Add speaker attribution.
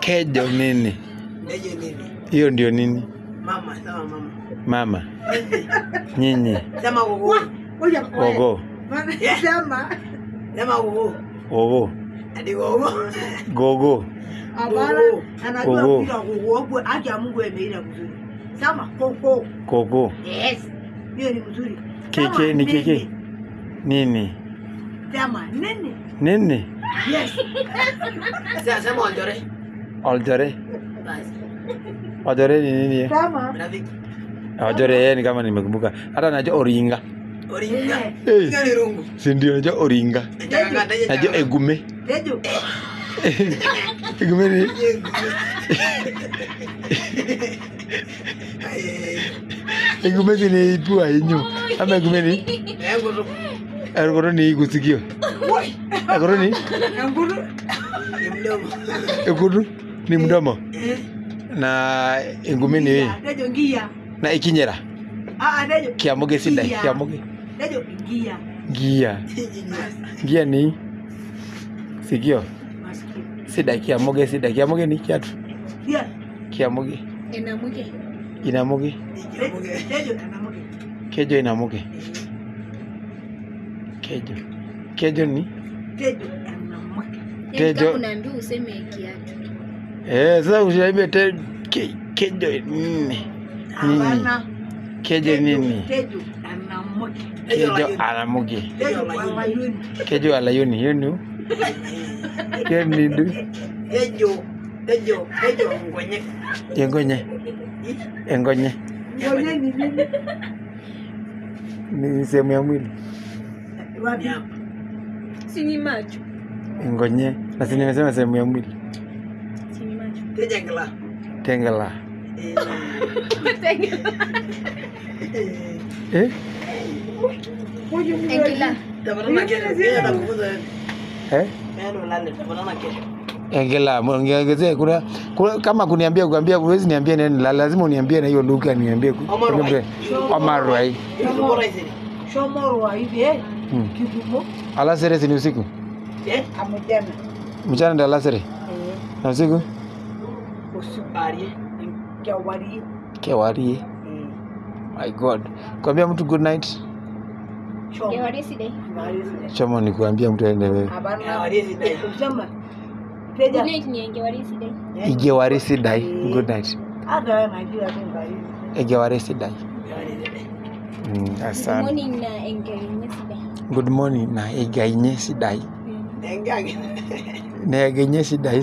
Speaker 1: Kejo nini?
Speaker 2: Kejo nini?
Speaker 1: Hiyo ndio nini?
Speaker 2: Mama, sawa mama.
Speaker 1: Mama. Nyinyi.
Speaker 2: Sema gogo.
Speaker 1: Gogo.
Speaker 2: Sema. Sema gogo.
Speaker 1: Gogo.
Speaker 2: Adi gogo.
Speaker 1: Gogo.
Speaker 2: Abara anajua bila gogo acha Mungu ameila vizuri. Sema koko.
Speaker 1: Gogo.
Speaker 2: Yes. Hiyo ni mzuri.
Speaker 1: Keke ni keke. Nini?
Speaker 2: Sema nini?
Speaker 1: Nini?
Speaker 2: Yes. Sasa sema Oljore.
Speaker 1: Oljore.
Speaker 2: Basi.
Speaker 1: Oljore ni nini?
Speaker 2: Sema. Rafiki.
Speaker 1: Oljore ni kama nimekumbuka. Hata najua Oringa.
Speaker 2: Oringa. Oringa ni rungu.
Speaker 1: Si ndio najua Oringa. Najua Egume.
Speaker 2: Tejo.
Speaker 1: Egume ni. Egume ni ipua inyo. Ama Egume ni? Engoro ni igusikio. Engoro ni?
Speaker 2: Engoro ni mdomo.
Speaker 1: Engoro ni mdomo. Na Egume ni wewe.
Speaker 2: Tejo ngia.
Speaker 1: Na ikinyera.
Speaker 2: Tejo.
Speaker 1: Kiamoge sidai, kiamoge.
Speaker 2: Tejo ngia.
Speaker 1: Gia. Gia ni sikio. Sidai kiamoge sidai. Kiamoge ni kiatu.
Speaker 2: Gia.
Speaker 1: Kiamoge.
Speaker 2: Inamuge.
Speaker 1: Inamuge.
Speaker 2: Tejo inamuge.
Speaker 1: Kejo inamuge. Kejo. Kejo ni?
Speaker 2: Tejo inamuge.
Speaker 1: Tejo.
Speaker 3: Unaambiwa useme kiatu.
Speaker 1: Sasa ushaambia kejo nini?
Speaker 2: Hapana.
Speaker 1: Kejo nini?
Speaker 2: Tejo anamuge.
Speaker 1: Kejo anamuge.
Speaker 2: Tejo alayuni.
Speaker 1: Kejo alayuni yenu. Keni ndu.
Speaker 2: Tejo ngonye.
Speaker 1: Yengonye. Engonye.
Speaker 2: Ngonye ni nini?
Speaker 1: Ni sehemu ya mwili.
Speaker 2: Wapi?
Speaker 3: Si ni macho.
Speaker 1: Engonye. Na si nimesema sehemu ya mwili.
Speaker 3: Si ni macho.
Speaker 2: Tengela.
Speaker 1: Tengela.
Speaker 3: Engela.
Speaker 2: Tabarana kesho nakufunza.
Speaker 1: Neno
Speaker 2: lale tabarana kesho.
Speaker 1: Engela, ongezea kuna kama kuniambia huwezi niambia neno lazima uniambie na hiyo lugha niambie. Omarwai.
Speaker 2: Shomoro hivi Kigumo.
Speaker 1: Alasere ni usiku?
Speaker 2: Amejana.
Speaker 1: Mchana ndio alasere? Na usiku?
Speaker 2: Usiku Kewari.
Speaker 1: Kewari. My God. Kuambia mtu good night.
Speaker 3: Kewari sidai.
Speaker 1: Chomo ni kuambia mtu aende wewe.
Speaker 2: Kewari sidai. Kusema.
Speaker 3: Good night ni Kewari sidai.
Speaker 1: Igewari sidai. Good night.
Speaker 2: Aga najua tu ngai.
Speaker 1: Igewari sidai.
Speaker 3: Good morning na engenye sidai.
Speaker 1: Good morning na egenye sidai.
Speaker 2: Engage.
Speaker 1: Na egenye sidai.